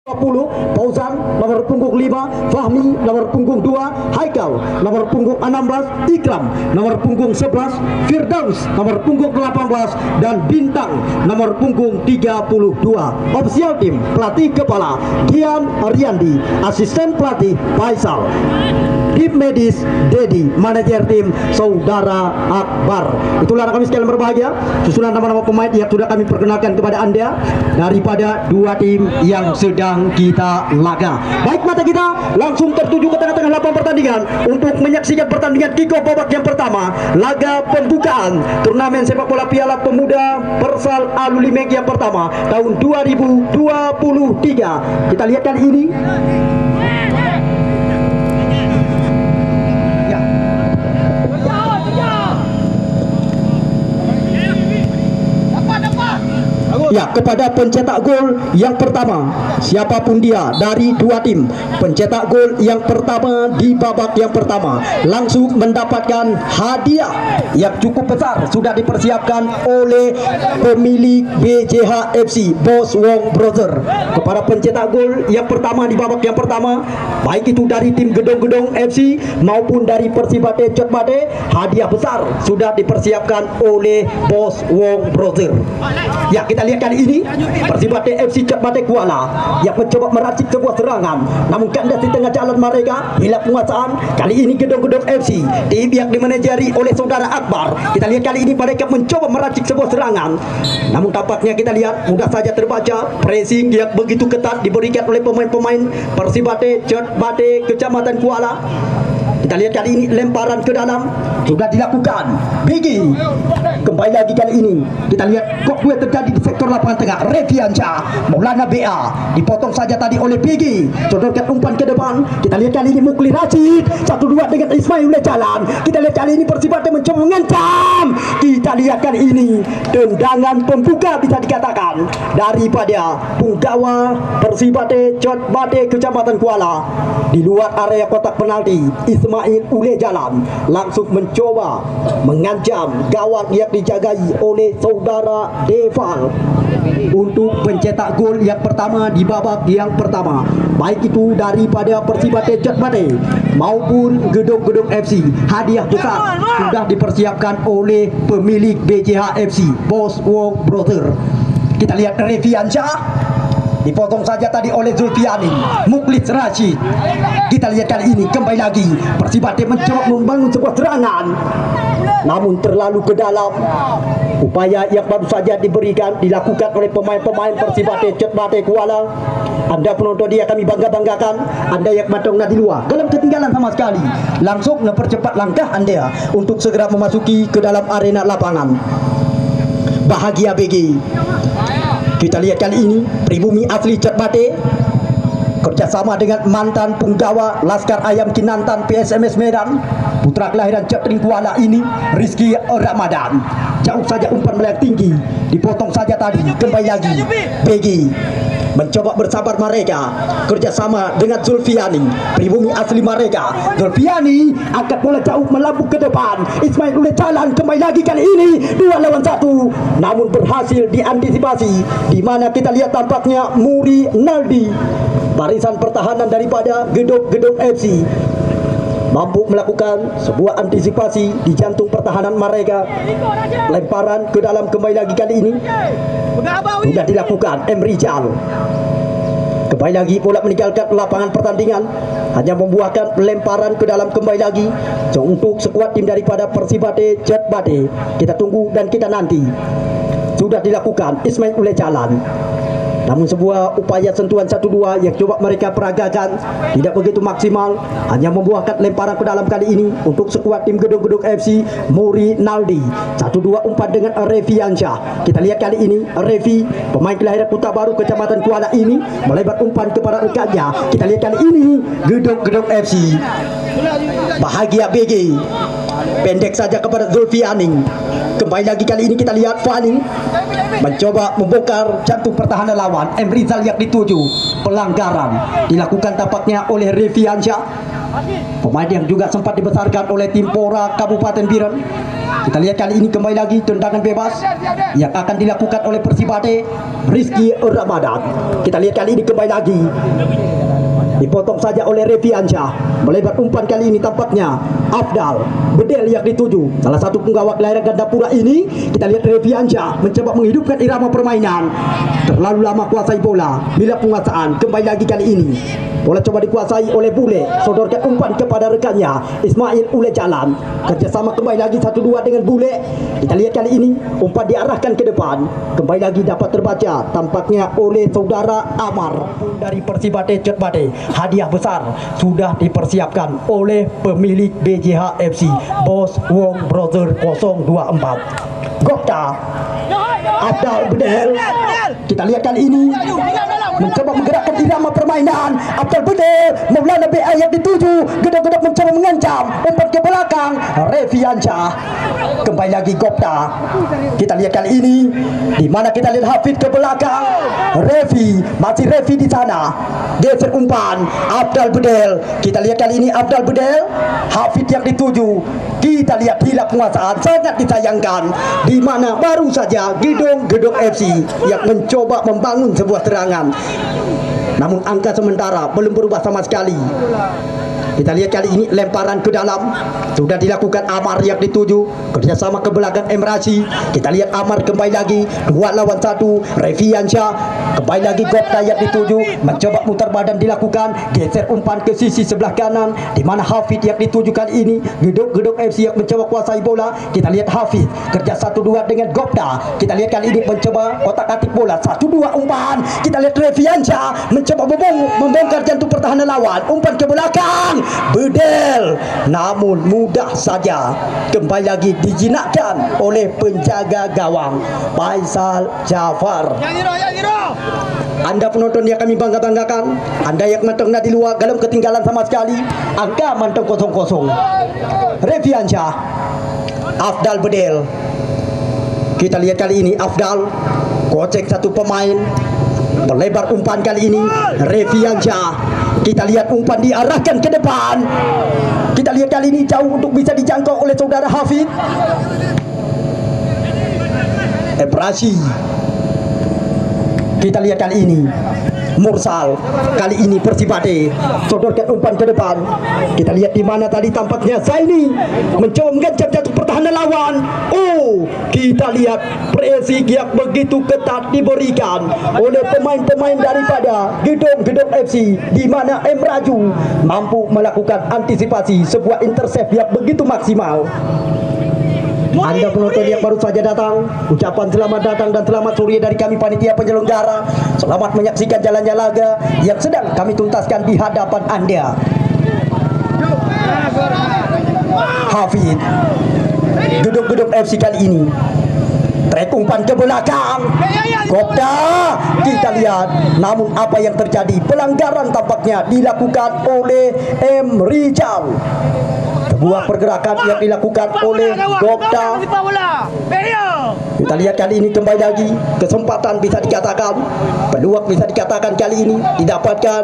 20 Fauzan nomor punggung 5, Fahmi nomor punggung 2, Haikal nomor punggung 16, Ikram nomor punggung 11, Firdaus nomor punggung 18 dan Bintang nomor punggung 32. Official tim pelatih kepala Dian Ariandi, asisten pelatih Faisal, tim medis Dedi, manajer tim Saudara Akbar. Itulah kami sekalian berbahagia, susunan nama-nama pemain yang sudah kami perkenalkan kepada Anda daripada dua tim yang sedang kita laga. Baik, mata kita langsung tertuju ke tengah-tengah lapangan pertandingan untuk menyaksikan pertandingan kick-off babak yang pertama, laga pembukaan turnamen sepak bola Piala Pemuda Persal Alulimek yang pertama tahun 2023. Kita lihat kali ini. Ya, kepada pencetak gol yang pertama, siapapun dia dari dua tim, pencetak gol yang pertama di babak yang pertama langsung mendapatkan hadiah yang cukup besar sudah dipersiapkan oleh pemilik BJH FC, Bos Wong Brother. Kepada pencetak gol yang pertama di babak yang pertama, baik itu dari tim Gedong-Gedong FC maupun dari Persibate Cotbate, hadiah besar sudah dipersiapkan oleh Bos Wong Brother. Ya, kita lihat kali ini Persibate FC Cotbate Kuala yang mencoba meracik sebuah serangan, namun kandas di tengah jalan mereka hilang penguasaan. Kali ini Gedong-Gedong FC tim yang dimanajeri oleh Saudara Akbar. Kita lihat kali ini mereka mencoba meracik sebuah serangan, namun tampaknya kita lihat mudah saja terbaca pressing yang begitu ketat diberikan oleh pemain-pemain Persibate Cotbate Kecamatan Kuala. Kita lihat kali ini lemparan ke dalam sudah dilakukan. Bigi kembali lagi kali ini. Kita lihat kok gue terjadi di sektor lapangan tengah. Reviansyah Maulana BA dipotong saja tadi oleh Bigi. Sodorkan umpan ke depan. Kita lihat kali ini Mukli Rashid 1-2 dengan Ismail oleh jalan. Kita lihat kali ini Persibate mencoba mengancam. Kita lihat kali ini tendangan pembuka bisa dikatakan daripada punggawa Persibate Cotbate Kecamatan Kuala di luar area kotak penalti. Ismail Ule Jalan langsung mencoba mengancam gawang yang dijagai oleh Saudara Deval untuk pencetak gol yang pertama di babak yang pertama, baik itu daripada Persibate Cotbate maupun Gedong-Gedong FC. Hadiah besar sudah dipersiapkan oleh pemilik BJH FC, Bos Wong Brother. Kita lihat Reviansyah dipotong saja tadi oleh Zulfiani. Muklis Rashid. Kita lihat kali ini kembali lagi Persibate mencoba membangun sebuah serangan, namun terlalu ke dalam. Upaya yang baru saja dilakukan oleh pemain-pemain Persibate Cotbate Kuala. Anda penonton dia kami bangga-banggakan. Anda yang matang di luar dalam ketinggalan sama sekali, langsung mempercepat langkah Anda untuk segera memasuki ke dalam arena lapangan. Bahagia BG. Kita lihat kali ini pribumi asli Cotbate kerjasama dengan mantan punggawa Laskar Ayam Kinantan PSMS Medan, putra kelahiran Cetring Kuala ini Rizky Ramadan. Jauh saja umpan melayang tinggi, dipotong saja tadi. Kembali lagi Peggy mencoba bersabar mereka kerjasama dengan Zulfiani, pribumi asli mereka. Zulfiani angkat bola jauh melambung ke depan. Ismail oleh jalan kembali lagi kali ini 2 lawan 1, namun berhasil diantisipasi, di mana kita lihat tampaknya Muri Naldi, barisan pertahanan daripada Gedong-Gedong FC, mampu melakukan sebuah antisipasi di jantung pertahanan mereka. Lemparan ke dalam kembali lagi kali ini sudah dilakukan Emrijal. Kembali lagi bola meninggalkan lapangan pertandingan, hanya membuahkan lemparan ke dalam kembali lagi. So, untuk sekuat tim daripada Persibate Cotbate, kita tunggu dan kita nanti. Sudah dilakukan Ismail oleh jalan, namun sebuah upaya sentuhan 1-2 yang coba mereka peragakan tidak begitu maksimal, hanya membuahkan lemparan ke dalam kali ini untuk sekuat tim Gedong-Gedong FC. Muri Naldi 1-2 umpan dengan Reviansyah. Kita lihat kali ini Revi, pemain kelahiran Kota Baru Kecamatan Kuala ini, melebar umpan kepada rekannya. Kita lihat kali ini Gedong-Gedong FC. Bahagia BG pendek saja kepada Zulfiani. Kembali lagi kali ini kita lihat Fani mencoba membongkar jantung pertahanan lawan. Emrizal yang dituju, pelanggaran dilakukan tampaknya oleh Reviansyah, pemain yang juga sempat dibesarkan oleh tim Pora Kabupaten Biren. Kita lihat kali ini kembali lagi tendangan bebas yang akan dilakukan oleh Persibade Rizky Ramadan. Kita lihat kali ini kembali lagi dipotong saja oleh Reviansyah. Melebar umpan kali ini tampaknya Afdal Bedel yang dituju. Salah satu penggawa kelahiran Gandapura ini. Kita lihat Reviansyah mencoba menghidupkan irama permainan. Terlalu lama kuasai bola. Bila penguasaan kembali lagi kali ini bola coba dikuasai oleh Bule. Sodorkan umpan kepada rekannya Ismail Ule Jalan. Kerjasama kembali lagi 1-2 dengan Bule. Kita lihat kali ini umpan diarahkan ke depan. Kembali lagi dapat terbaca tampaknya oleh saudara Amar dari Persibade Cetbade. Hadiah besar sudah dipersiapkan oleh pemilik BJH FC Bos Wong Brother 024. Gopta Afdal Bedel. Kita lihat kali ini mencoba menggerakkan irama permainan. Afdal Bedel Maulana BA yang dituju. Gedok-gedok mencoba mengancam. Umpan ke belakang Reviansyah. Kembali lagi Gopta. Kita lihat kali ini di mana kita lihat Hafid ke belakang. Masih Revi di sana. Geser umpan Afdal Bedel. Kita lihat kali ini Afdal Bedel Hafid yang dituju. Kita lihat hilap penguasaan sangat disayangkan di mana baru saja Gedong FC yang mencoba membangun sebuah serangan. Namun angka sementara belum berubah sama sekali. Kita lihat kali ini lemparan ke dalam sudah dilakukan Amar yang dituju. Kerjasama ke belakang Emrasi. Kita lihat Amar kembali lagi 2 lawan 1. Reviansyah kembali lagi Gopta yang dituju. Mencoba mutar badan dilakukan. Geser umpan ke sisi sebelah kanan di mana Hafid yang dituju kali ini. Gedok FC yang mencoba kuasai bola. Kita lihat Hafid kerja 1-2 dengan Gopta. Kita lihat kali ini mencoba otak-atik bola 1-2 umpan. Kita lihat Reviansyah mencoba membongkar jantung pertahanan lawan. Umpan ke belakang Bedel, namun mudah saja kembali lagi dijinakkan oleh penjaga gawang Faisal Jafar. Anda penonton yang kami bangga-banggakan, Anda yang mantong di luar dalam ketinggalan sama sekali. Angka mantong 0-0. Reviansyah Afdal Bedel. Kita lihat kali ini Afdal kocek satu pemain. Melebar umpan kali ini Reviansyah. Kita lihat umpan diarahkan ke depan. Kita lihat kali ini jauh untuk bisa dijangkau oleh saudara Hafid. Ebrasi. Kita lihat kali ini Mursal. Kali ini Persibade sodorkan umpan ke depan. Kita lihat di mana tadi tampaknya Zaini mencoba mengancam jantung pertahanan lawan. Kita lihat pressing yang begitu ketat diberikan oleh pemain-pemain daripada Gedong FC, di mana Emraju mampu melakukan antisipasi sebuah intercept yang begitu maksimal. Anda penonton yang baru saja datang, ucapan selamat datang dan selamat sore dari kami panitia penyelenggara. Selamat menyaksikan jalannya laga yang sedang kami tuntaskan di hadapan Anda. Hafid Gedong FC kali ini trek umpan ke belakang. Gopta. Kita lihat, namun apa yang terjadi? Pelanggaran tampaknya dilakukan oleh M. Rijal. Sebuah pergerakan yang dilakukan oleh Gopta. Kita lihat kali ini kembali lagi kesempatan bisa dikatakan, peluang bisa dikatakan kali ini didapatkan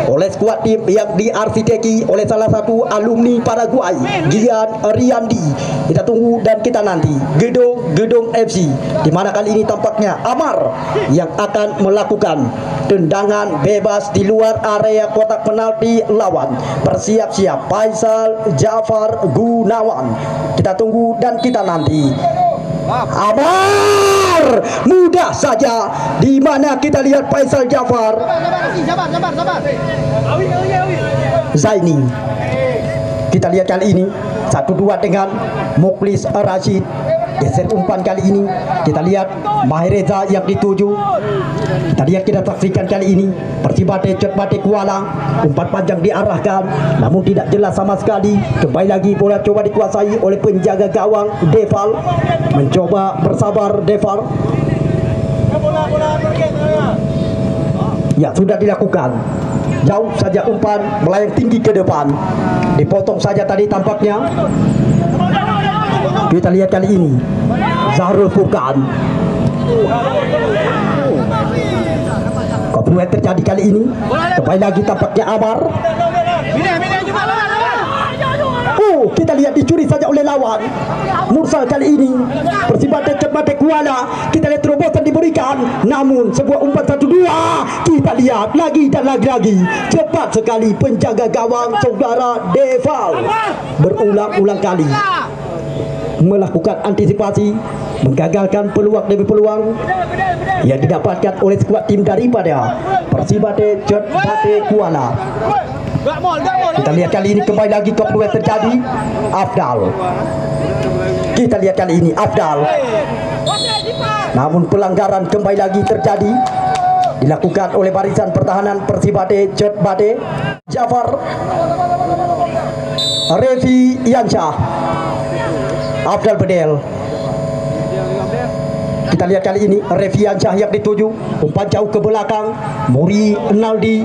oleh skuad tim yang diarsiteki oleh salah satu alumni Paraguay, Gian Riandi. Kita tunggu dan kita nanti Gedong FC, di mana kali ini tampaknya Amar yang akan melakukan tendangan bebas di luar area kotak penalti lawan. Bersiap-siap Faisal Jafar Gunawan. Kita tunggu dan kita nanti. Amar mudah saja, di mana kita lihat Faisal Jafar. Zaini. Kita lihat kali ini 1-2 dengan Muklis Rashid. Geser umpan kali ini. Kita lihat Mahreza yang dituju. Kita lihat, kita saksikan kali ini Persibade Cetbade Kuala. Umpan panjang diarahkan, namun tidak jelas sama sekali. Kembali lagi bola coba dikuasai oleh penjaga gawang Deval. Mencoba bersabar Deval. Ya, sudah dilakukan. Jauh saja umpan melayang tinggi ke depan. Dipotong saja tadi tampaknya. Kita lihat kali ini Zahrul Furqan. Komplit terjadi kali ini. Kembali lagi tampaknya Amar. Kita lihat dicuri saja oleh lawan. Mursal kali ini Persibate Cepate Kuala. Kita lihat terobosan diberikan, namun sebuah umpan 1-2. Kita lihat lagi dan lagi-lagi. Cepat sekali penjaga gawang saudara Deval berulang-ulang kali melakukan antisipasi, menggagalkan peluang demi peluang yang didapatkan oleh skuad tim daripada Persibate Cepate Kuala. Kita lihat kali ini kembali lagi top duet terjadi. Afdal. Kita lihat kali ini Afdal. Namun pelanggaran kembali lagi terjadi, dilakukan oleh barisan pertahanan Persibate Cepate. Jafar, Revi Yansyah, Afdal Bedel. Kita lihat kali ini Revi Yansyah yang dituju, umpan jauh ke belakang. Muri Naldi,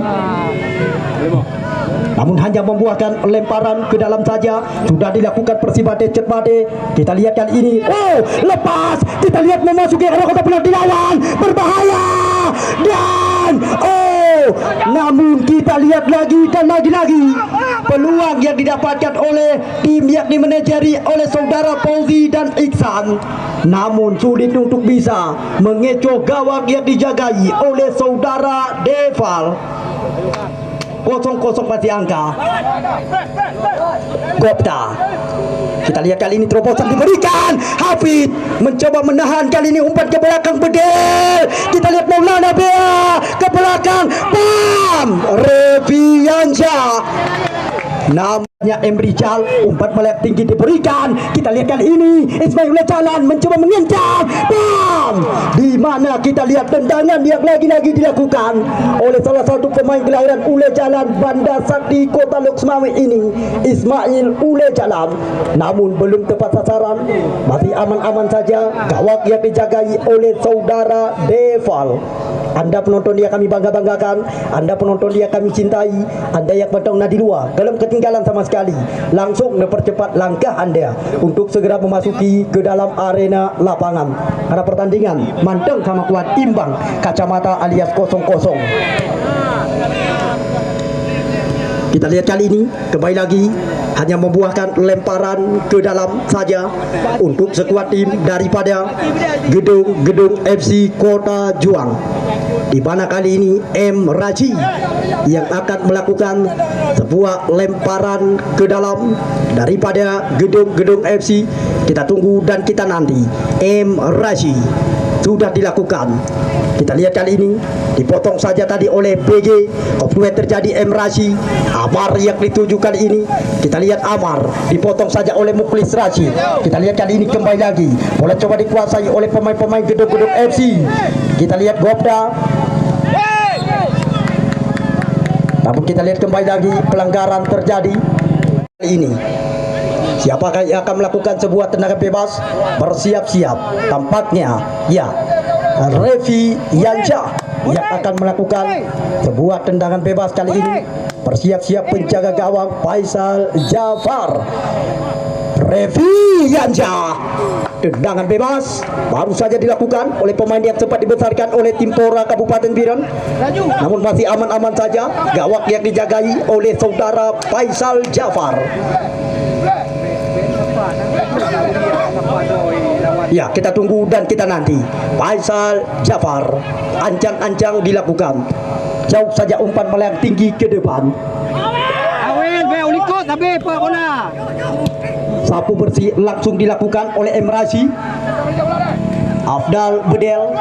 namun hanya membuahkan lemparan ke dalam saja. Sudah dilakukan Persibate Cepate. Kita lihat kali ini, lepas. Kita lihat memasuki area kotak penalti lawan, berbahaya. Dan namun kita lihat lagi dan lagi-lagi peluang yang didapatkan oleh tim yang dimanajeri oleh saudara Fauzi dan Iksan, namun sulit untuk bisa mengecoh gawang yang dijagai oleh saudara Deval. 0-0 masih angka. Gopta. Kita lihat kali ini terobosan diberikan. Hafid mencoba menahan, kali ini umpan ke belakang Bedel. Kita lihat Maulana Bea ke belakang. Bam! Revi Yansyah. Namanya Emri Jal, umpan melek tinggi diberikan. Kita lihat kali ini Ismail Jalan mencoba mengencang. Bam! Di mana kita lihat tendangan yang lagi-lagi dilakukan oleh salah satu pemain kelahiran Ule Jalan Banda Sakti Kota Loksmawe ini, Ismail Ule Jalan. Namun belum tepat sasaran, masih aman-aman saja. Gawang yang dijagai oleh saudara Deval. Anda penonton yang kami bangga-banggakan, Anda penonton yang kami cintai, Anda yang petang di luar dalam ketinggalan sama sekali, langsung mempercepat langkah Anda untuk segera memasuki ke dalam arena lapangan. Karena pertandingan manteng sama kuat, imbang kacamata alias 0-0. Kita lihat kali ini kembali lagi hanya membuahkan lemparan ke dalam saja untuk sekuat tim daripada Gedung FC Kota Juang, di mana kali ini M. Raji yang akan melakukan sebuah lemparan ke dalam daripada Gedung FC. Kita tunggu dan kita nanti. M. Raji sudah dilakukan. Kita lihat kali ini dipotong saja tadi oleh BG. Kemudian terjadi M. Raji. Amar yang dituju kali ini. Kita lihat Amar dipotong saja oleh Muklis Raji. Kita lihat kali ini kembali lagi bola coba dikuasai oleh pemain-pemain Gedung FC. Kita lihat Gopda. Namun kita lihat kembali lagi pelanggaran terjadi kali ini. Siapakah yang akan melakukan sebuah tendangan bebas? Bersiap-siap. Tampaknya ya Revi Yansyah yang akan melakukan sebuah tendangan bebas kali ini. Bersiap-siap penjaga gawang Faisal Jafar. Revi Yansyah. Tendangan bebas baru saja dilakukan oleh pemain yang sempat dibesarkan oleh tim Pora Kabupaten Biren. Namun masih aman-aman saja. Gawang yang dijagai oleh saudara Faisal Jafar. Ya, kita tunggu dan kita nanti. Faisal Jafar, ancang-ancang dilakukan. Jauh saja umpan melayang tinggi ke depan. Sapu bersih langsung dilakukan oleh M. Raji. Afdal Bedel,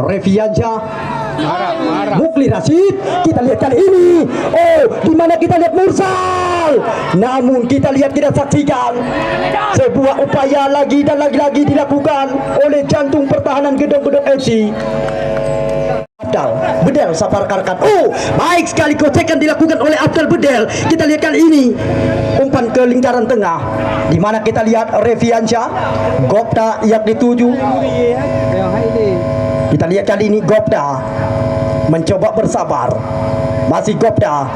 Revi Yansyah, Mukli Rashid. Kita lihat kali ini, di mana kita lihat Mursal. Namun kita lihat, kita saksikan sebuah upaya lagi dan lagi-lagi dilakukan oleh jantung pertahanan Gedung FC. Afdal Bedel Safar Karkan. Baik sekali gocekan dilakukan oleh Afdal Bedel. Kita lihat kali ini umpan ke lingkaran tengah, di mana kita lihat Revi Yansyah, Gopda yang dituju. Kita lihat kali ini Gopda mencoba bersabar. Masih Gopda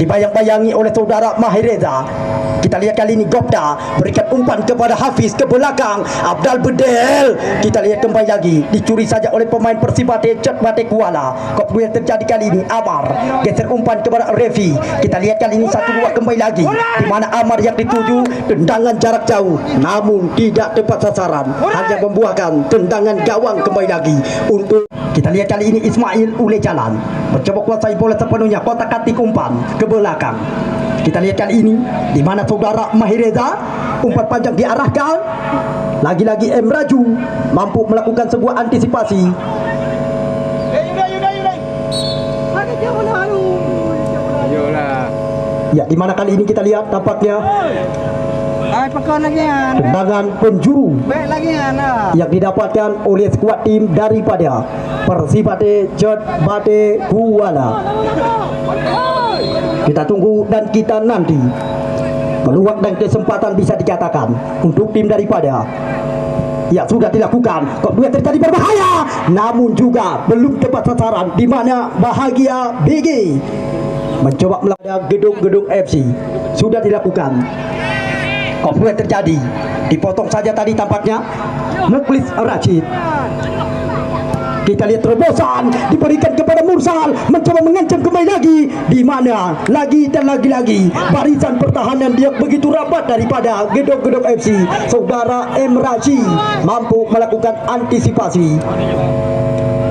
dibayang-bayangi oleh saudara Mahireza. Kita lihat kali ini Gopda berikan umpan kepada Hafiz ke belakang. Abdal Bedel. Kita lihat kembali lagi dicuri saja oleh pemain Persibate Chat Bate Kuala. Kop yang terjadi kali ini Amar geser umpan kepada Revi. Kita lihat kali ini 1-2 kembali lagi di mana Amar yang dituju tendangan jarak jauh namun tidak tepat sasaran, hanya membuahkan tendangan gawang kembali lagi untuk. Kita lihat kali ini Ismail Ule Jalan mencoba kuasai bola sepenuhnya, kotak-katik umpan ke belakang. Kita lihat kali ini di mana saudara Mahireza umpan panjang diarahkan. Lagi-lagi M Raju mampu melakukan sebuah antisipasi. Ya, di mana kali ini kita lihat tampaknya tendangan penjuru yang didapatkan oleh skuad tim daripada Persibate Chat Bate Kuala. Kita tunggu dan kita nanti peluang dan kesempatan bisa dikatakan untuk tim daripada. Ya, sudah dilakukan. Kok dua terjadi berbahaya, namun juga belum tepat sasaran di mana Bahagia BG mencoba melakukan gedung-gedung FC. Sudah dilakukan. Kok dua terjadi. Dipotong saja tadi tampaknya Muklis Rashid. Kita lihat terobosan diberikan kepada Mursal, mencoba mengancam kembali lagi, di mana lagi dan lagi-lagi barisan pertahanan dia begitu rapat daripada gedung-gedung FC. Saudara M Rashid mampu melakukan antisipasi.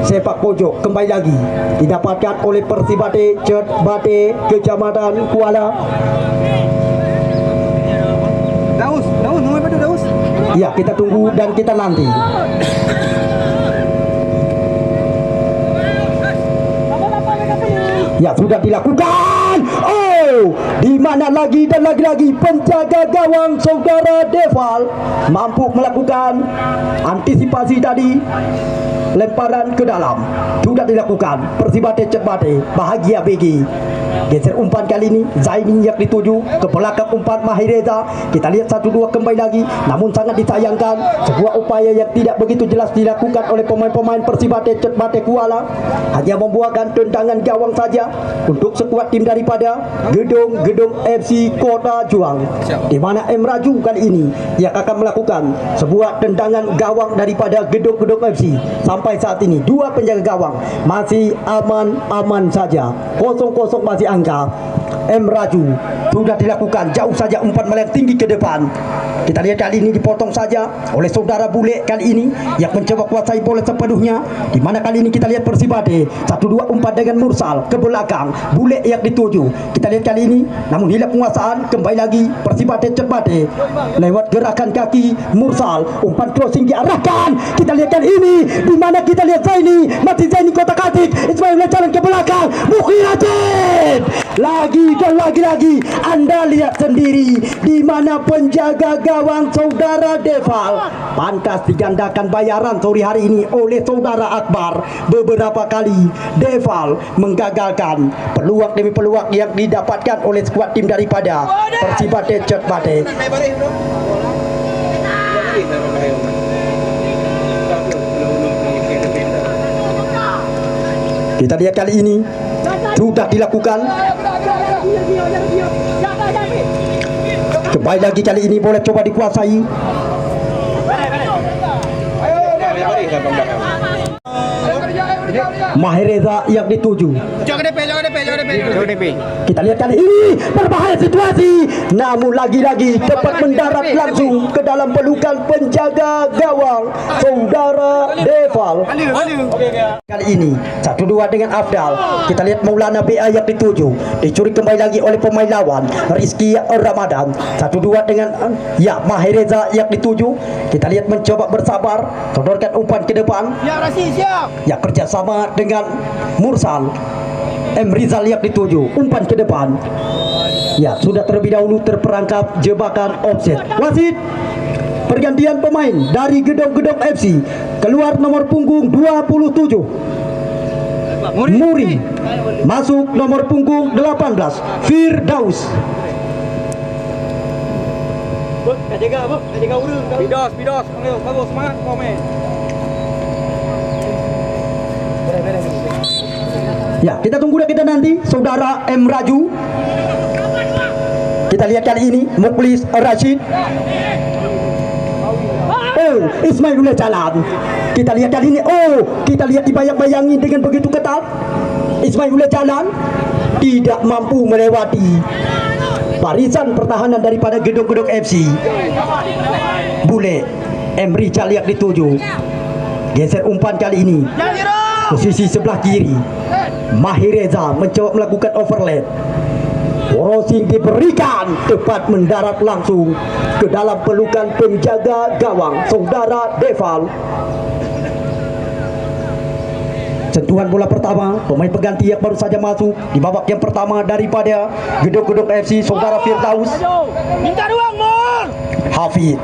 Sepak pojok kembali lagi didapatkan oleh Persibate Chat Bate Kecamatan Kuala. Daus, nomor berapa Daus? Ya, kita tunggu dan kita nanti. Ya, sudah dilakukan. Oh, di mana lagi dan lagi-lagi penjaga gawang saudara Deval mampu melakukan antisipasi tadi. Lemparan ke dalam sudah dilakukan. Persibate Chat Bate Bahagia BG geser umpan kali ini Zaini yang dituju ke belakang umpan Mahireza. Kita lihat 1-2 kembali lagi, namun sangat disayangkan sebuah upaya yang tidak begitu jelas dilakukan oleh pemain-pemain Persibate Chat Bate Kuala, hanya membuahkan tendangan gawang saja untuk sekuat tim daripada Gedung FC Kota Juang, di mana M Raju kali ini yang akan melakukan sebuah tendangan gawang daripada Gedung FC. Sampai saat ini dua penjaga gawang masih aman-aman saja, 0-0 masih angka. M Raju sudah dilakukan jauh saja umpan melayang tinggi ke depan. Kita lihat kali ini dipotong saja oleh saudara Bule kali ini yang mencoba kuasai bola sepenuhnya, di mana kali ini kita lihat Persibate 1-2 umpan dengan Mursal ke belakang, Bule yang dituju. Kita lihat kali ini namun hilang penguasaan, kembali lagi Persibate Chat Bate lewat gerakan kaki Mursal, umpan crossing diarahkan. Kita lihat kali ini di mana kita lihat Zaini, masih Zaini kotak-katik, Ismail jalan ke belakang, Mukhiratin lagi dan lagi-lagi. Anda lihat sendiri di mana penjaga gawang saudara Deval pantas digandakan bayaran sore hari ini oleh saudara Akbar. Beberapa kali Deval menggagalkan peluang demi peluang yang didapatkan oleh skuad tim daripada Persibate Chat Bate. Kita lihat kali ini sudah dilakukan. Kembali lagi kali ini boleh coba dikuasai. Mahireza yang dituju. Kita lihat kali ini berbahaya situasi, namun lagi-lagi dapat mendarat langsung ke dalam pelukan penjaga gawang saudara Deval. Kali ini 1-2 dengan Afdal. Kita lihat Maulana BA yang dituju, dicuri kembali lagi oleh pemain lawan Rizky Ramadan. 1-2 dengan Mahireza yang dituju. Kita lihat mencoba bersabar, sodorkan umpan ke depan. Ya Rashid siap. Ya, kerjasama dengan Mursal. M Rizal yang dituju, umpan ke depan. Ya, sudah terlebih dahulu terperangkap jebakan offset. Wasit pergantian pemain dari Gedung FC. Keluar nomor punggung 27 Muri, masuk nomor punggung 18 Firdaus. Bidos, bagus semangat komen. Ya, kita tunggu dah kita nanti saudara M Raju. Kita lihat kali ini Muklis Rashid. Oh, Ismail boleh jalan. Kita lihat kali ini. Oh, kita lihat dibayang-bayangi dengan begitu ketat. Ismail boleh jalan, tidak mampu melewati barisan pertahanan daripada Gedung-Gedung FC. Bule Emri Caliak dituju. Geser umpan kali ini. Posisi sebelah kiri. Mahireza mencoba melakukan overlap. Crossing diberikan, tepat mendarat langsung ke dalam pelukan penjaga gawang saudara Deval. Sentuhan bola pertama, pemain pengganti yang baru saja masuk di babak yang pertama daripada Gedung-Gedung FC saudara Firdaus. Minta ruang, Mor. Hafid.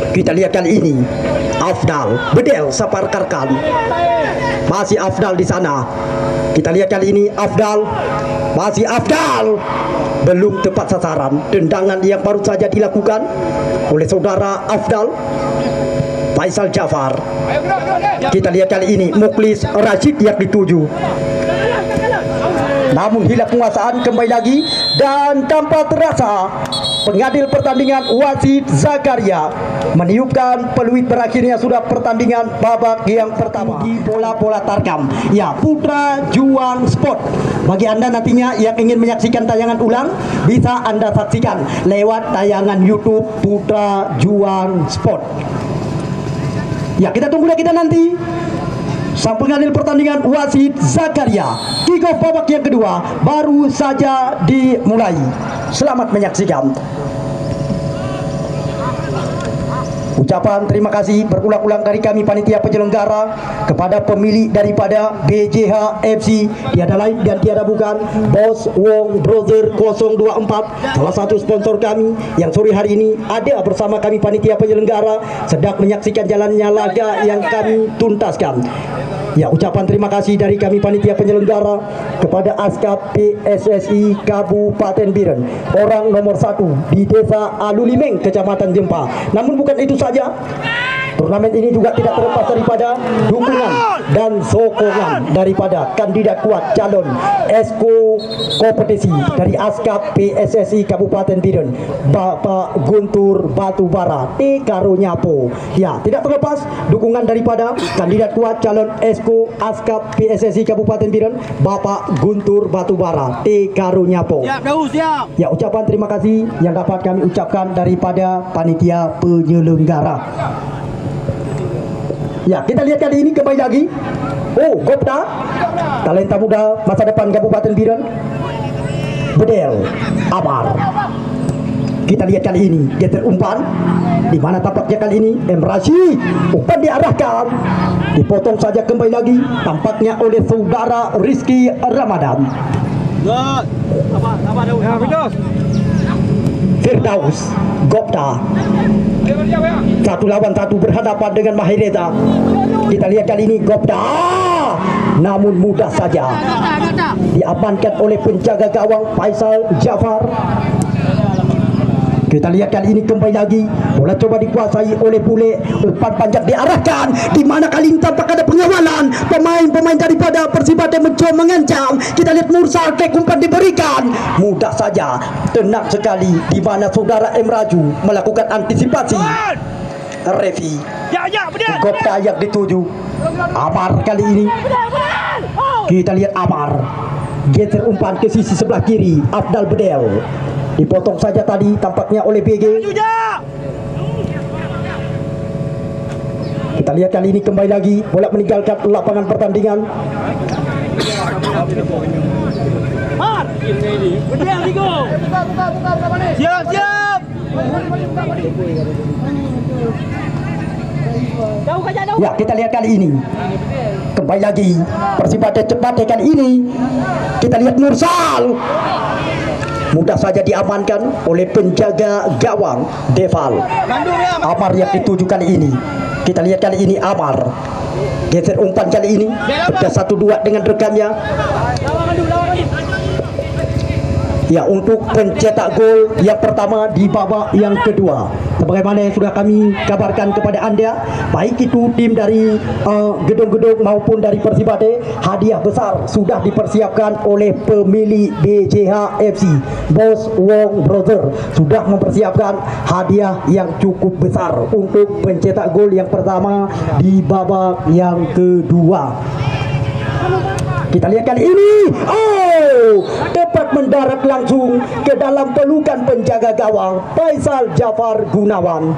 Kita lihat kali ini Afdal Bedel Saparkarkan. Masih Afdal di sana. Kita lihat kali ini Afdal. Masih Afdal. Belum tepat sasaran. Tendangan yang baru saja dilakukan oleh saudara Afdal. Faisal Jafar. Kita lihat kali ini Muklis Rashid yang dituju. Namun hilang penguasaan kembali lagi dan tanpa terasa pengadil pertandingan wasit Zakaria meniupkan peluit berakhirnya sudah pertandingan babak yang pertama di bola-bola tarkam. Ya, Putra Juang Sport. Bagi Anda nantinya yang ingin menyaksikan tayangan ulang, bisa Anda saksikan lewat tayangan YouTube Putra Juang Sport. Ya, kita tunggu kita nanti. Sang pengadil pertandingan wasit Zakaria. Kick off babak yang kedua baru saja dimulai. Selamat menyaksikan. Ucapan terima kasih berulang-ulang dari kami panitia penyelenggara kepada pemilik daripada BJH FC, tiada lain dan tiada bukan Bos Wong Brother 024, salah satu sponsor kami yang sore hari ini ada bersama kami panitia penyelenggara sedang menyaksikan jalannya laga yang kami tuntaskan. Ya, ucapan terima kasih dari kami panitia penyelenggara kepada Askap PSSI Kabupaten Biren, orang nomor 1 di Desa Alulimeng, Kecamatan Jempa. Namun bukan itu saja, turnamen ini juga tidak terlepas daripada dukungan dan sokongan daripada kandidat kuat calon esko kompetisi dari Askap PSSI Kabupaten Biren, Bapak Guntur Batubara T. Karunyapo. Ya, tidak terlepas dukungan daripada kandidat kuat calon esko Askap PSSI Kabupaten Biren, Bapak Guntur Batubara T. Karunyapo. Siap, Daus, siap. Ya, ucapan terima kasih yang dapat kami ucapkan daripada panitia penyelenggara. Ya, kita lihat kali ini kembali lagi. Oh, Gopta, talenta muda masa depan Kabupaten Biren, Bedel Amar. Kita lihat kali ini geser umpan, di mana tampaknya kali ini M Rashid. Umpan diarahkan, dipotong saja kembali lagi, tampaknya oleh saudara Rizky Ramadan. Sabar, Daus. Ya, Firdaus. Firdaus Gopta. 1 lawan 1 berhadapan dengan Mahireza. Kita lihat kali ini Gopta, namun mudah saja diamankan oleh penjaga gawang Faisal Jafar. Kita lihat kali ini kembali lagi bola coba dikuasai oleh Bule. Umpan panjang diarahkan, di mana kali ini tampak ada pengawalan pemain-pemain daripada Persibatan mencoba mengancam. Kita lihat Mursal kek umpan diberikan, mudah saja, tenang sekali, di mana saudara M Raju melakukan antisipasi. Revi Gopta yang dituju Amar kali ini. Kita lihat Amar geser umpan ke sisi sebelah kiri. Afdal Bedel dipotong saja tadi tampaknya oleh BG. Kita lihat kali ini kembali lagi bola meninggalkan lapangan pertandingan. Siap, siap. Ya, kita lihat kali ini kembali lagi Persibatan cepat kali ini. Kita lihat Mursal mudah saja diamankan oleh penjaga gawang Deval. Amar yang dituju kali ini. Kita lihat kali ini Amar geser umpan kali ini, sudah 1-2 dengan rekannya. Ya, untuk pencetak gol yang pertama di babak yang kedua, sebagaimana yang sudah kami kabarkan kepada Anda, baik itu tim dari gedung-gedung maupun dari Persibade, hadiah besar sudah dipersiapkan oleh pemilik BJH FC. Bos Wong Brother sudah mempersiapkan hadiah yang cukup besar untuk pencetak gol yang pertama di babak yang kedua. Kita lihat kali ini, dapat mendarat langsung ke dalam pelukan penjaga gawang Faisal Jafar Gunawan.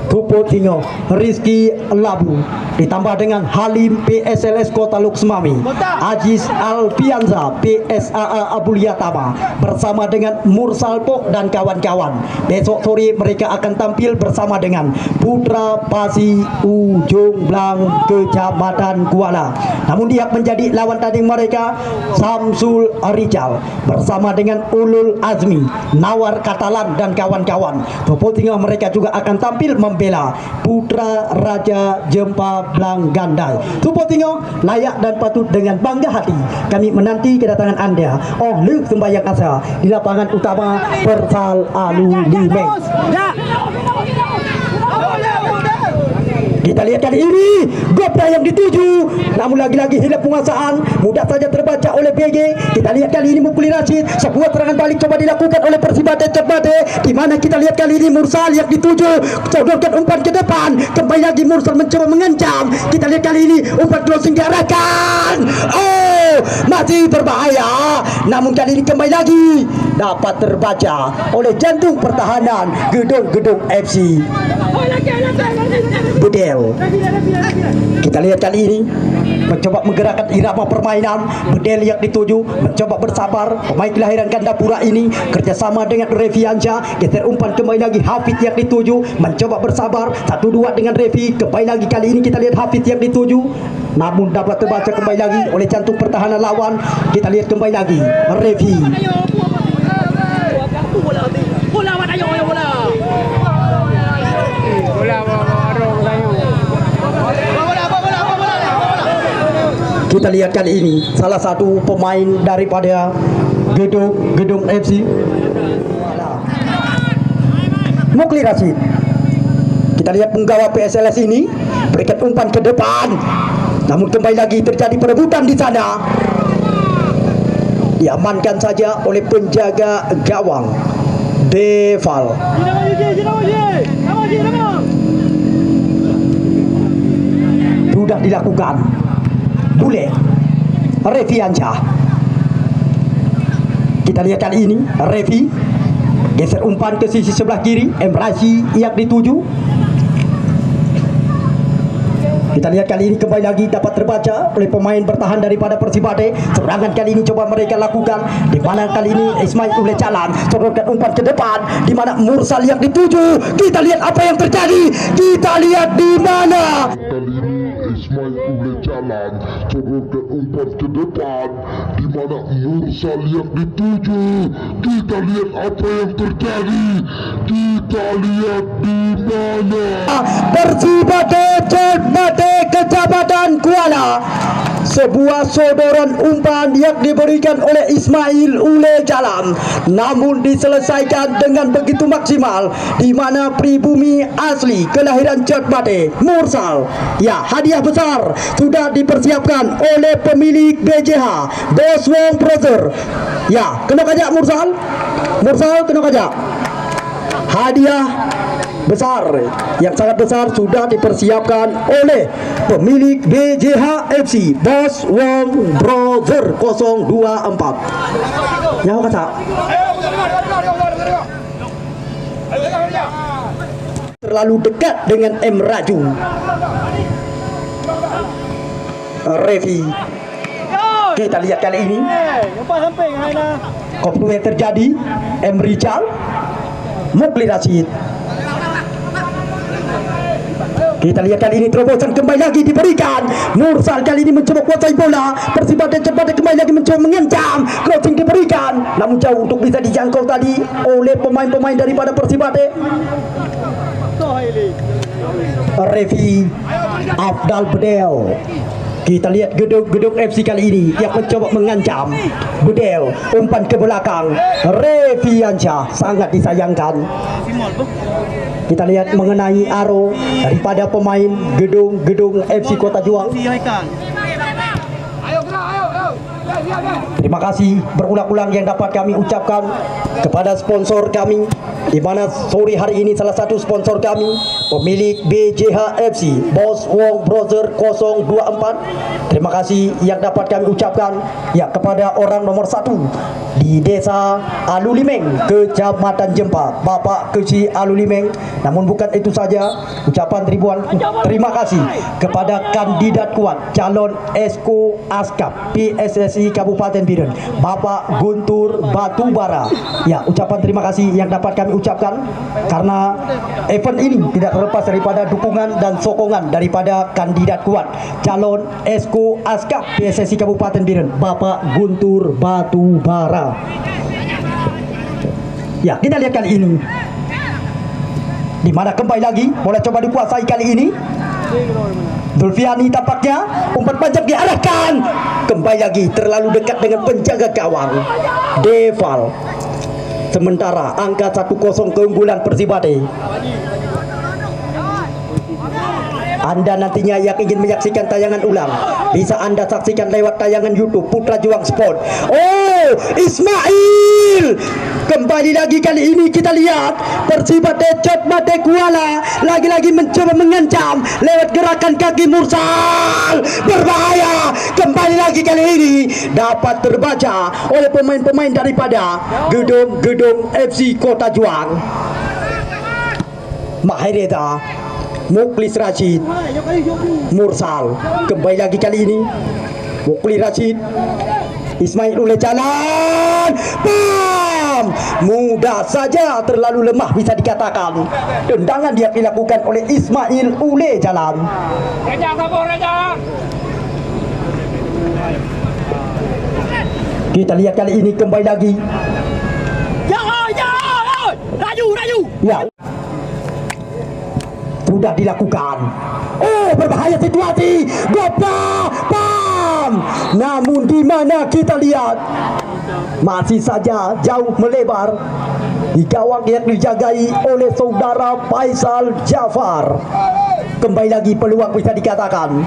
Tupo Tingo, Rizky Labu, ditambah dengan Halim PSLS Kota Luxmami, Aziz Alfianza PSAA Abuliyatama bersama dengan Mursal Pok dan kawan-kawan. Besok sore mereka akan tampil bersama dengan Putra Pasi Ujung Blang Kecamatan Kuala. Namun dia menjadi lawan tanding mereka Samsul Rijal bersama dengan Ulul Azmi, Nawar Katalan dan kawan-kawan. Tupo Tingo mereka juga akan tampil membela Putra Raja Jempa Blang Gandai. Tupo Tingo layak dan patut dengan bangga hati kami menanti kedatangan Anda. Luk sembahyang asa di lapangan utama Persal Alu Limeng. Kita lihat kali ini Gopda yang dituju, namun lagi-lagi hilang penguasaan, mudah saja terbaca oleh BG. Kita lihat kali ini Mukli Rashid, sebuah serangan balik coba dilakukan oleh Persibade Cerbade, di mana kita lihat kali ini Mursal yang dituju, sodorkan umpan ke depan, kembali lagi Mursal mencoba mengancam. Kita lihat kali ini umpan closing diarahkan, masih berbahaya, namun kali ini kembali lagi dapat terbaca oleh jantung pertahanan Gedung-Gedung FC Bedel. Kita lihat kali ini mencoba menggerakkan irama permainan. Bedel yang dituju mencoba bersabar, pemain kelahiran Gandapura ini kerjasama dengan Revi Anja, geser umpan kembali lagi Hafid yang dituju mencoba bersabar 1-2 dengan Revi. Kembali lagi kali ini kita lihat Hafid yang dituju, namun dapat terbaca kembali lagi oleh jantung pertahanan lawan. Kita lihat kembali lagi Revi. Kita lihat kali ini salah satu pemain daripada Gedung FC, Mukli Rashid. Kita lihat penggawa PSLS ini berikan umpan ke depan, namun kembali lagi terjadi perebutan di sana. Diamankan saja oleh penjaga gawang Deval. Sudah dilakukan Bule Revi Anja. Kita lihat kali ini Revi geser umpan ke sisi sebelah kiri, Emrazi yang dituju. Kita lihat kali ini kembali lagi dapat terbaca oleh pemain bertahan daripada Persibade. Serangan kali ini coba mereka lakukan, di mana kali ini Ismail Ule Jalan sodorkan umpan ke depan, di mana Mursal yang dituju. Kita lihat apa yang terjadi. Kita lihat di mana kali ini Ismail Ule Jalan sodorkan umpan ke depan, di mana Mursal yang dituju. Kita lihat apa yang terjadi. Kita lihat di mana Persibade Cerbade Kecamatan Kuala. Sebuah sodoran umpan yang diberikan oleh Ismail Ule Jalan, namun diselesaikan dengan begitu maksimal, di mana pribumi asli kelahiran Cerbade Mursal. Ya, hadiah besar sudah dipersiapkan oleh pemilik BJH, Bos Wong Brother. Ya, kena kajak Mursal kena kajak. Hadiah besar yang sangat besar sudah dipersiapkan oleh pemilik BJH FC, Bos Wong Brother 024. Yang kata terlalu dekat dengan M Raju. Revi. Kita lihat kali ini konflik yang terjadi M Rijal, Mukli Rashid. Kita lihat kali ini terobosan kembali lagi diberikan. Mursal kali ini mencoba kuasai bola. Persibade Cerbade kembali lagi mencoba mengancam. Crossing diberikan, namun jauh untuk bisa dijangkau tadi oleh pemain-pemain daripada Persibade. Revi Afdal Bedel. Kita lihat gedung FC kali ini yang mencoba mengancam. Bedel, umpan ke belakang. Reviansyah sangat disayangkan. Kita lihat mengenai arrow daripada pemain gedung FC Kota Juang. Terima kasih berulang-ulang yang dapat kami ucapkan kepada sponsor kami, di mana sore hari ini salah satu sponsor kami pemilik BJH FC Bos Wong Brother 024. Terima kasih yang dapat kami ucapkan ya kepada orang nomor 1 di Desa Alulimeng, Kecamatan Jempa, Bapak Keci Alulimeng. Namun bukan itu saja, ucapan ribuan terima kasih kepada kandidat kuat calon Esko Askap PSSI Kabupaten Biren, Bapak Guntur Batubara. Ya, ucapan terima kasih yang dapat kami ucapkan karena event ini tidak terlepas daripada dukungan dan sokongan daripada kandidat kuat calon Esko Askap PSSI Kabupaten Biren, Bapak Guntur Batubara. Ya, kita lihat kali ini di mana kembali lagi bola coba dikuasai kali ini. Zulfiani tampaknya umpan panjang diarahkan, kembali lagi terlalu dekat dengan penjaga gawang Deval. Sementara angka 1-0 keunggulan Persibade. Anda nantinya yang ingin menyaksikan tayangan ulang bisa Anda saksikan lewat tayangan YouTube Putra Juang Sport. Oh, Ismail kembali lagi kali ini kita lihat Persibade Cot Mate Kuala lagi-lagi mencoba mengancam lewat gerakan kaki Mursal, berbahaya. Kembali lagi kali ini dapat terbaca oleh pemain-pemain daripada gedung FC Kota Juang. Mahereza, Muklis Rashid, Mursal. Kembali lagi kali ini Muklis Rashid, Ismail Ule jalan, bam, mudah saja, terlalu lemah bisa dikatakan. Tendangan dia dilakukan oleh Ismail Ule jalan. Kita lihat kali ini kembali lagi. Raju. Ya, sudah dilakukan. Oh, berbahaya situasi. Gopa, pam. Namun di mana kita lihat masih saja jauh melebar di gawang yang dijagai oleh saudara Faisal Jafar. Kembali lagi peluang bisa dikatakan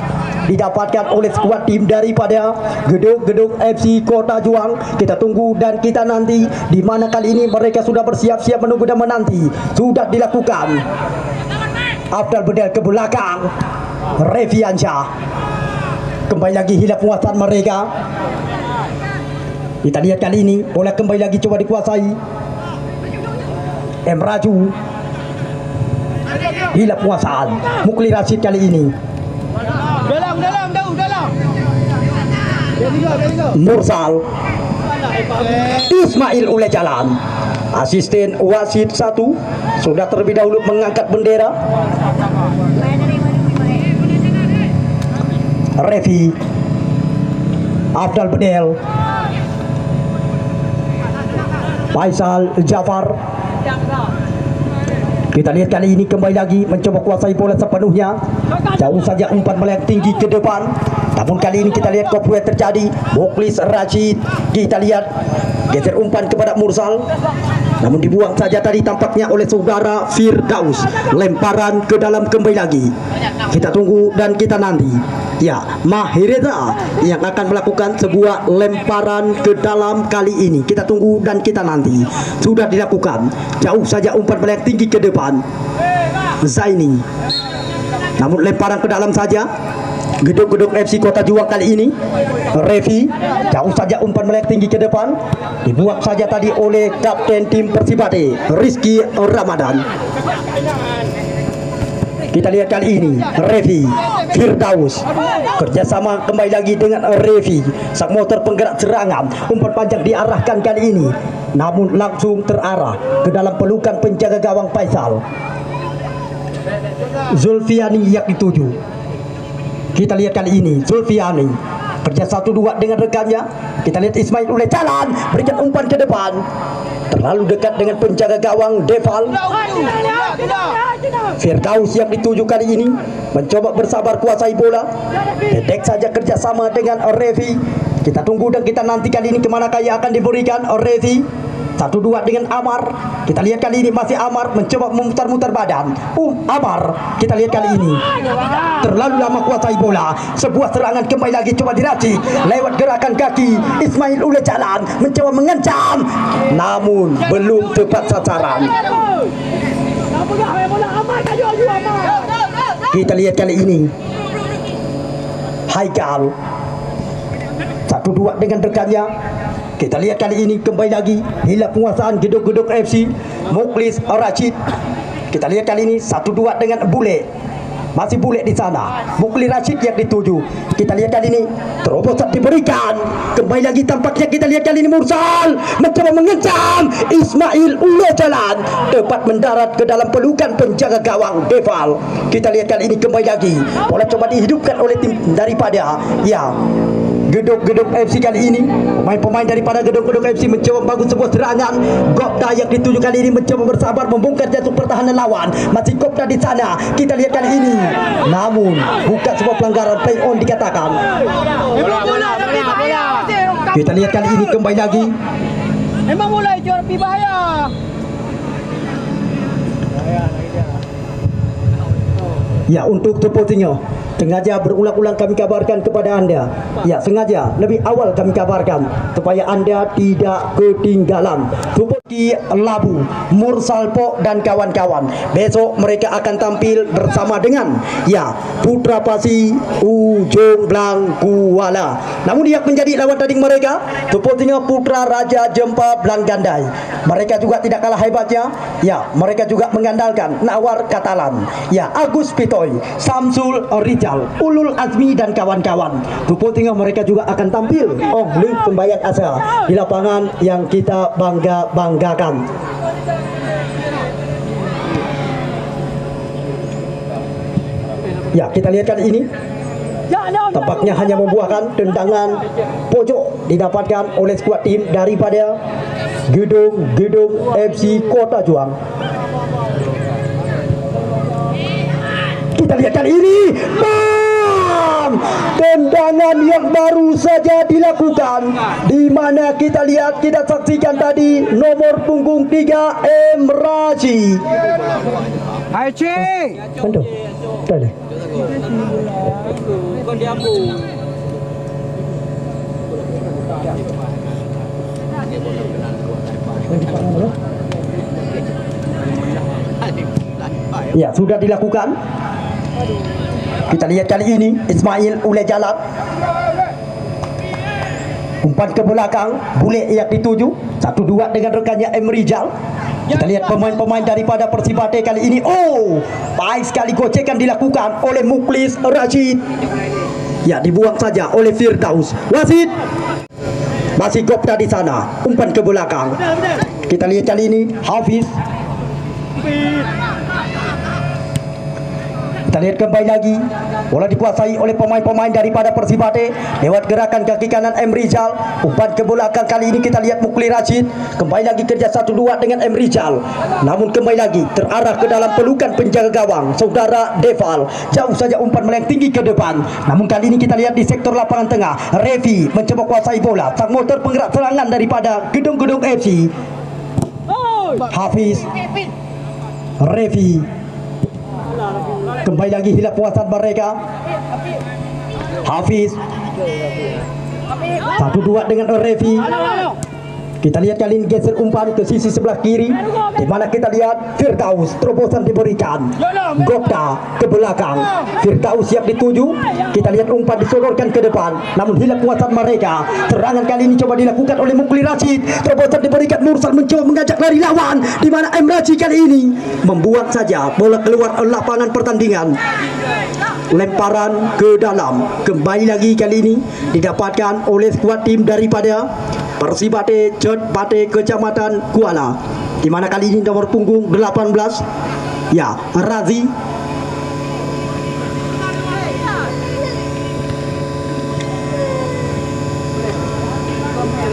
didapatkan oleh skuad tim daripada gedung FC Kota Juang. Kita tunggu dan kita nanti di mana kali ini mereka sudah bersiap-siap menunggu dan menanti. Sudah dilakukan. Afdal Bedel ke belakang, Reviansyah. Kembali lagi hilang penguasaan mereka. Kita lihat kali ini bola kembali lagi coba dikuasai Raju. Hilang penguasaan Mukli Rashid kali ini. Dalam. Mursal, Ismail Ule jalan. Asisten wasit 1 sudah terlebih dahulu mengangkat bendera. Revi, Afdal Bedel, Faisal Jafar. Kita lihat kali ini kembali lagi mencoba kuasai bola sepenuhnya. Jauh saja umpan melayang tinggi ke depan. Namun kali ini kita lihat koplo yang terjadi. Muklis Rashid, kita lihat geser umpan kepada Mursal. Namun dibuang saja tadi tampaknya oleh saudara Firdaus. Lemparan ke dalam kembali lagi. Kita tunggu dan kita nanti. Ya, Mahereza yang akan melakukan sebuah lemparan ke dalam kali ini. Kita tunggu dan kita nanti. Sudah dilakukan. Jauh saja umpan melayang tinggi ke depan. Zaini. Namun lemparan ke dalam saja. Gedung FC Kota Juang kali ini. Revi, jauh saja umpan melayang tinggi ke depan. Dibuang saja tadi oleh kapten tim Persibade, Rizky Ramadan. Kita lihat kali ini Revi, Firdaus kerjasama kembali lagi dengan Revi. Sang motor penggerak serangan. Umpan panjang diarahkan kali ini, namun langsung terarah ke dalam pelukan penjaga gawang Faisal. Zulfiani yang dituju. Kita lihat kali ini Zulfiani kerja 1-2 dengan rekannya. Kita lihat Ismail oleh jalan, berikan umpan ke depan, terlalu dekat dengan penjaga gawang Deval. Firdaus yang dituju kali ini mencoba bersabar kuasai bola. Dedek saja kerjasama dengan Revi. Kita tunggu dan kita nanti kali ini kemana kaya akan diberikan Revi. 1-2 dengan Amar. Kita lihat kali ini masih Amar mencoba memutar-mutar badan. Amar, kita lihat kali ini terlalu lama kuasai bola. Sebuah serangan kembali lagi coba diracik lewat gerakan kaki. Ismail oleh jalan mencoba mengancam, namun belum tepat sasaran. Kita lihat kali ini Haikal 1-2 dengan rekannya. Kita lihat kali ini kembali lagi hilang penguasaan Gedung-Gedung FC. Mukhlis Rashid. Kita lihat kali ini 1-2 dengan Bule. Masih Bule di sana. Mukhlis Rashid yang dituju. Kita lihat kali ini terobosan diberikan. Kembali lagi tampaknya kita lihat kali ini Mursal mencoba mengencam. Ismail ulur jalan tepat mendarat ke dalam pelukan penjaga gawang Deval. Kita lihat kali ini kembali lagi bola coba dihidupkan oleh tim daripada Gedung-Gedung FC kali ini. Pemain-pemain daripada Gedung-Gedung FC mencoba membangun sebuah serangan. Gopda yang dituju kali ini mencoba bersabar membongkar jatuh pertahanan lawan. Masih Gopda di sana. Kita lihat kali ini, namun bukan sebuah pelanggaran, play on dikatakan. Kita lihat kali ini kembali lagi. Memang mulai juara pi bahaya. Ya, untuk tepotinya sengaja berulang-ulang kami kabarkan kepada anda. Ya, sengaja lebih awal kami kabarkan supaya anda tidak ketinggalan. Tupoti Labu, Mursal Po dan kawan-kawan. Besok mereka akan tampil bersama dengan Putra Pasi Ujung Blang Kuala. Namun yang menjadi lawan tanding mereka Tupotinya Putra Raja Jempa Blang Gandai. Mereka juga tidak kalah hebatnya. Mereka juga mengandalkan Nawar Katalan. Agus Pitoy, Samsul Rijal, Ulul Azmi dan kawan-kawan. Tupotinya mereka juga akan tampil oleh Sembayang Asa di lapangan yang kita banggakan. Kita lihat kali ini tampaknya hanya membuahkan tendangan pojok didapatkan oleh skuad tim daripada Gedung-Gedung FC Kota Juang. Kita lihat kali ini, tendangan yang baru saja dilakukan, di mana kita lihat, kita saksikan tadi nomor punggung 3 Raji. Hai Cik. Aduh, dah deh. Sudah dilakukan. Kita lihat kali ini Ismail oleh jalan, umpan ke belakang, Bule yang dituju 1-2 dengan rekannya Rijal. Kita lihat pemain-pemain daripada Persibate kali ini. Baik sekali gocekan dilakukan oleh Mukhlis Rashid. Dibuang saja oleh Firdaus. Wasit masih Gopda di sana, umpan ke belakang. Kita lihat kali ini Hafiz. Kita lihat kembali lagi bola dikuasai oleh pemain-pemain daripada Persibate lewat gerakan kaki kanan Rijal. Umpan ke belakang kali ini kita lihat Mukhlis Rashid. Kembali lagi kerja 1-2 dengan Rijal. Namun kembali lagi terarah ke dalam pelukan penjaga gawang saudara Deval. Jauh saja umpan meleng tinggi ke depan. Namun kali ini kita lihat di sektor lapangan tengah, Revi mencoba kuasai bola. Sang motor penggerak serangan daripada Gedung-Gedung FC. Hafiz, Revi. Kembali lagi hilang penguasaan mereka. Hafiz 1-2 dengan Revi. Kita lihat kali ini geser umpan ke sisi sebelah kiri, di mana kita lihat Firdaus, terobosan diberikan. Gopda ke belakang, Firdaus siap dituju. Kita lihat umpan disodorkan ke depan, namun hilang penguasaan mereka. Serangan kali ini coba dilakukan oleh Mukhlis Rashid. Terobosan diberikan, Mursal mencoba mengajak lari lawan, di mana Rashid kali ini membuang saja bola keluar lapangan pertandingan. Lemparan ke dalam, kembali lagi kali ini didapatkan oleh skuad tim daripada Persibate Cetpate Kecamatan Kuala, di mana kali ini nomor punggung 18 Razi.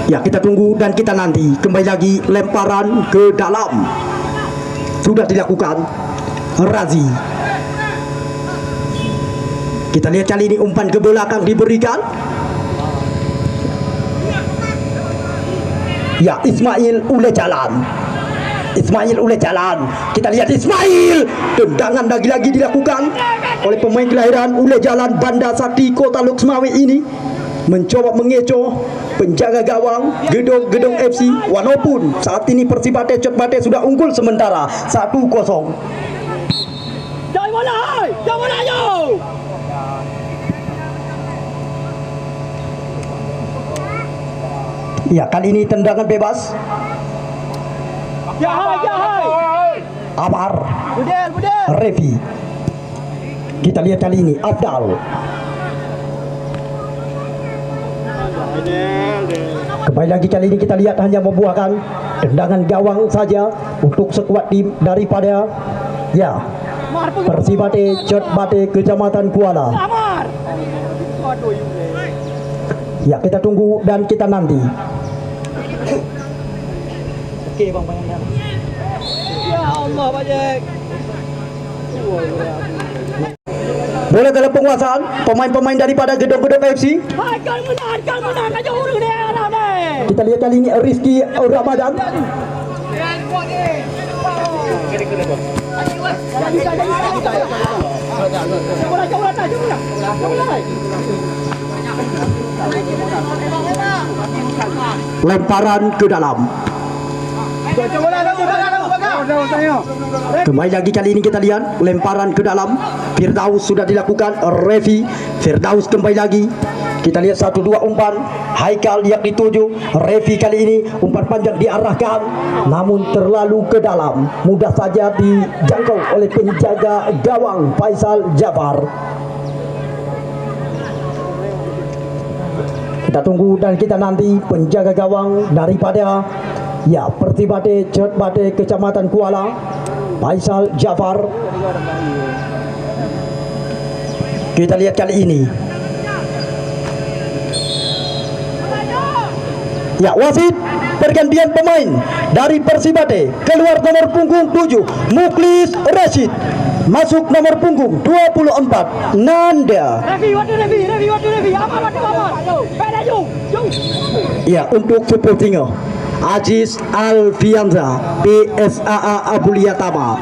Ya, kita tunggu dan kita nanti. Kembali lagi lemparan ke dalam. Sudah dilakukan. Razi. Kita lihat kali ini umpan ke belakang diberikan. Ya, Ismail oleh jalan. Ismail oleh jalan. Kita lihat Ismail. Tendangan lagi-lagi dilakukan oleh pemain kelahiran oleh jalan Bandar Sakti Kota Loksmawe ini. Mencoba mengecoh penjaga gawang Gedong FC. Walaupun saat ini Persibate Cotbate sudah unggul sementara 1-0. Jangan bola, hai. Jangan bola, yo. Ya, kali ini tendangan bebas. Ya, hai. Amar Budel. Revi. Kita lihat kali ini Abdal. Kembali lagi kali ini kita lihat hanya membuahkan tendangan gawang saja untuk sekuat tim daripada ya Persibate Cotbate Kecamatan Kuala. Amar. Ya, kita tunggu dan kita nanti. Okey bang, Ya Allah, Bajek. bola dalam penguasaan pemain-pemain daripada Gedong FC. Hai, kau menang. Kau urus dia alam ni. Kita lihat kali ini Rizky Ramadan. Lemparan ke dalam. Kembali lagi kali ini kita lihat lemparan ke dalam. Firdaus sudah dilakukan. Revi Firdaus kembali lagi. Kita lihat 1-2 umpan. Haikal yang dituju. Revi kali ini umpan panjang diarahkan, namun terlalu ke dalam. Mudah saja dijangkau oleh penjaga gawang Faisal Jafar. Kita tunggu dan kita nanti penjaga gawang daripada ya Persibate Cotbate Kecamatan Kuala, Faisal Jafar. Kita lihat kali ini. Ya, wasit pergantian pemain dari Persibate. Keluar nomor punggung 7 Muklis Rashid. Masuk nomor punggung 24 Nanda. Revi. Amar. Beda you. Ya, untuk supportinger Aziz Alfianza PSAA Abuliyatama,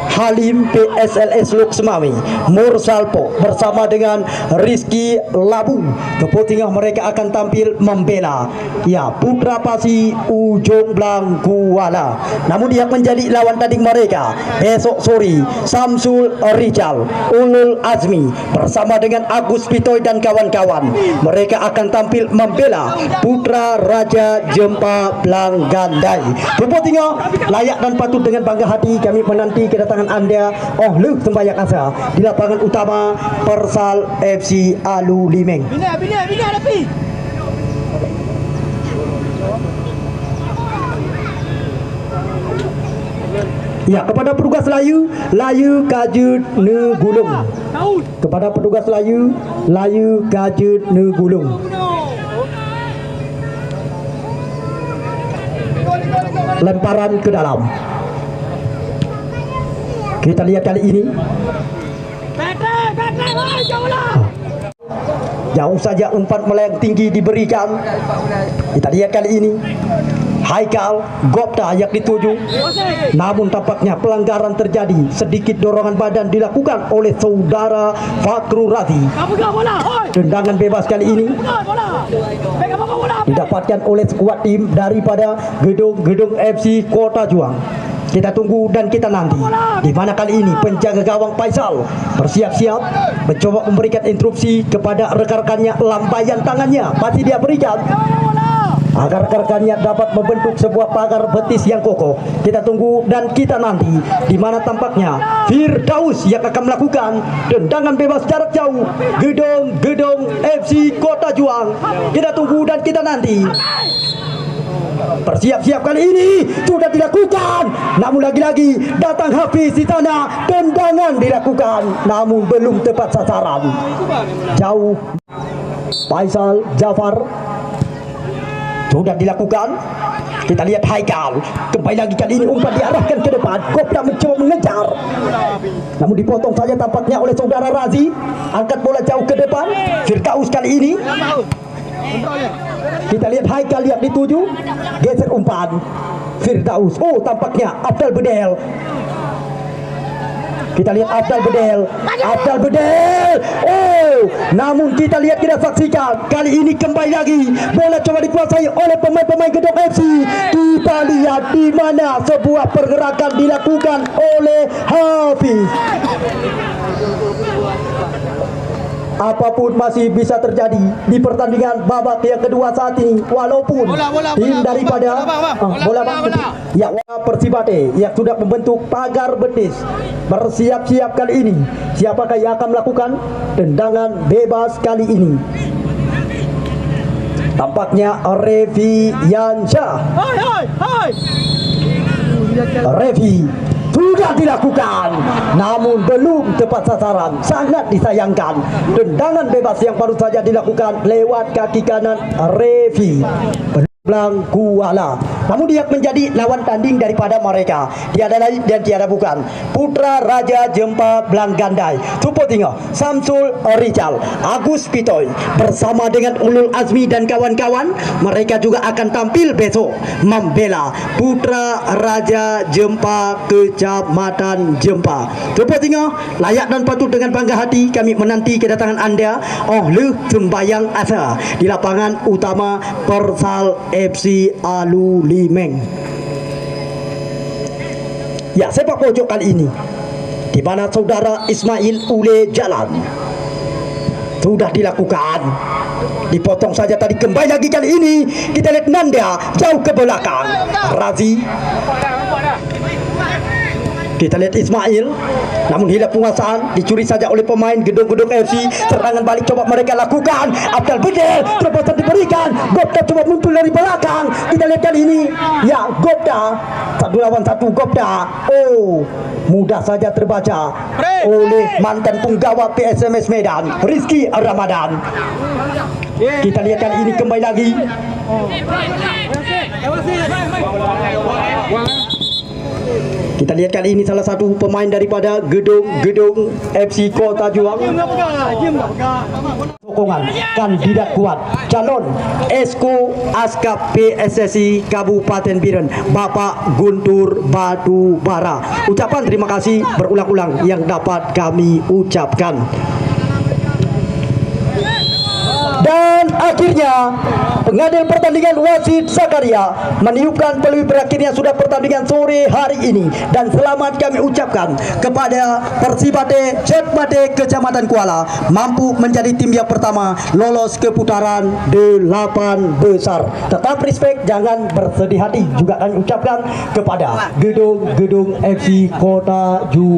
Halim PSLS Loksmawe, Mursalpo bersama dengan Rizky Labu. Kepentingan mereka akan tampil membela ya Putra Pasi Ujung Blang Kuala. Namun dia menjadi lawan tanding mereka besok sore Samsul Rijal Ulul Azmi bersama dengan Agus Pitoy dan kawan-kawan. Mereka akan tampil membela Putra Raja Jempa Blang Gandai. Kepentingan layak dan patut dengan bangga hati kami menanti kedatangan Anda lu sembahyang asa di lapangan utama Persal FC Alu Limeng. Bina Revi. Ya, kepada petugas Layu Kajut Negulung. Kepada petugas Layu Kajut Negulung. Lemparan ke dalam. Kita lihat kali ini. Jauh saja umpan melayang tinggi diberikan. Kita lihat kali ini. Haikal Gopta yang dituju. Namun tampaknya pelanggaran terjadi. Sedikit dorongan badan dilakukan oleh saudara Fakru Razi. Tendangan bebas kali ini didapatkan oleh skuad tim daripada Gedong FC Kota Juang. Kita tunggu dan kita nanti di mana kali ini penjaga gawang Faisal bersiap-siap mencoba memberikan instruksi kepada rekan-rekannya. Lambaian tangannya pasti dia berikan agar rekan-rekannya dapat membentuk sebuah pagar betis yang kokoh. Kita tunggu dan kita nanti di mana tampaknya Firdaus yang akan melakukan tendangan bebas jarak jauh Gedong FC Kota Juang. Kita tunggu dan kita nanti. Bersiap-siap kali ini sudah dilakukan, namun lagi-lagi datang Hafiz di sana. Tendangan dilakukan, namun belum tepat sasaran. Jauh Faisal Jafar Sudah dilakukan. Kita lihat Haikal. Kembali lagi kali ini umpan diarahkan ke depan. Kopda mencoba mengejar. Namun dipotong saja tampaknya oleh saudara Razi. Angkat bola jauh ke depan. Firdaus kali ini. Kita lihat Haikal yang dituju. Geser umpan. Firdaus. Oh, tampaknya Abdal Bedel. Kita lihat Abdal Bedel. Oh, namun kita lihat, kita saksikan kali ini kembali lagi bola coba dikuasai oleh pemain-pemain Gedong FC. Kita lihat di mana sebuah pergerakan dilakukan oleh Hafiz. Apapun masih bisa terjadi di pertandingan babak yang kedua saat ini, walaupun tim daripada bola ya Persibate yang sudah membentuk pagar betis bersiap-siap kali ini. Siapakah yang akan melakukan tendangan bebas kali ini? Tampaknya Revi Yansyah. Revi sudah dilakukan, namun belum tepat sasaran. Sangat disayangkan. Tendangan bebas yang baru saja dilakukan lewat kaki kanan Revi Blang Kuala. Namun dia menjadi lawan tanding daripada mereka. Tiada lain dan tiada bukan Putra Raja Jempa Belanggandai, Supotinga, Samsul Rizal, Agus Pitoy bersama dengan Ulul Azmi dan kawan-kawan. Mereka juga akan tampil besok membela Putra Raja Jempa Kecamatan Jempa. Supotinga, layak dan patut dengan bangga hati kami menanti kedatangan anda oleh sembayang asa di lapangan utama Persal FC Alu Limeng. Ya, sepak pojok kali ini di mana saudara Ismail Ule jalan sudah dilakukan. Dipotong saja tadi, kembali lagi kali ini kita lihat Nanda jauh ke belakang. Razi. Kita lihat Ismail, namun hilang penguasaan, dicuri saja oleh pemain Gedong FC. Serangan balik coba mereka lakukan. Abdal Bedel, terobosan diberikan. Gopda coba muncul dari belakang. Kita lihat kali ini, ya Gopda 1 lawan 1 Gopda. Oh, mudah saja terbaca oleh mantan punggawa PSMS Medan, Rizky Ramadan. Kita lihat kali ini kembali lagi. Kita lihat kali ini salah satu pemain daripada Gedong FC Kota Juang. Sokongan kandidat kuat calon Esko Askap PSSI Kabupaten Biren, Bapak Guntur Batubara. Ucapan terima kasih berulang-ulang yang dapat kami ucapkan. Dan akhirnya pengadil pertandingan wasit Zakaria meniupkan peluit berakhirnya sudah pertandingan sore hari ini. Dan selamat kami ucapkan kepada Persibate Cetmate Kecamatan Kuala, mampu menjadi tim yang pertama lolos ke putaran 8 besar. Tetap respect, jangan bersedih hati. Juga kami ucapkan kepada Gedong FC Kota Juang.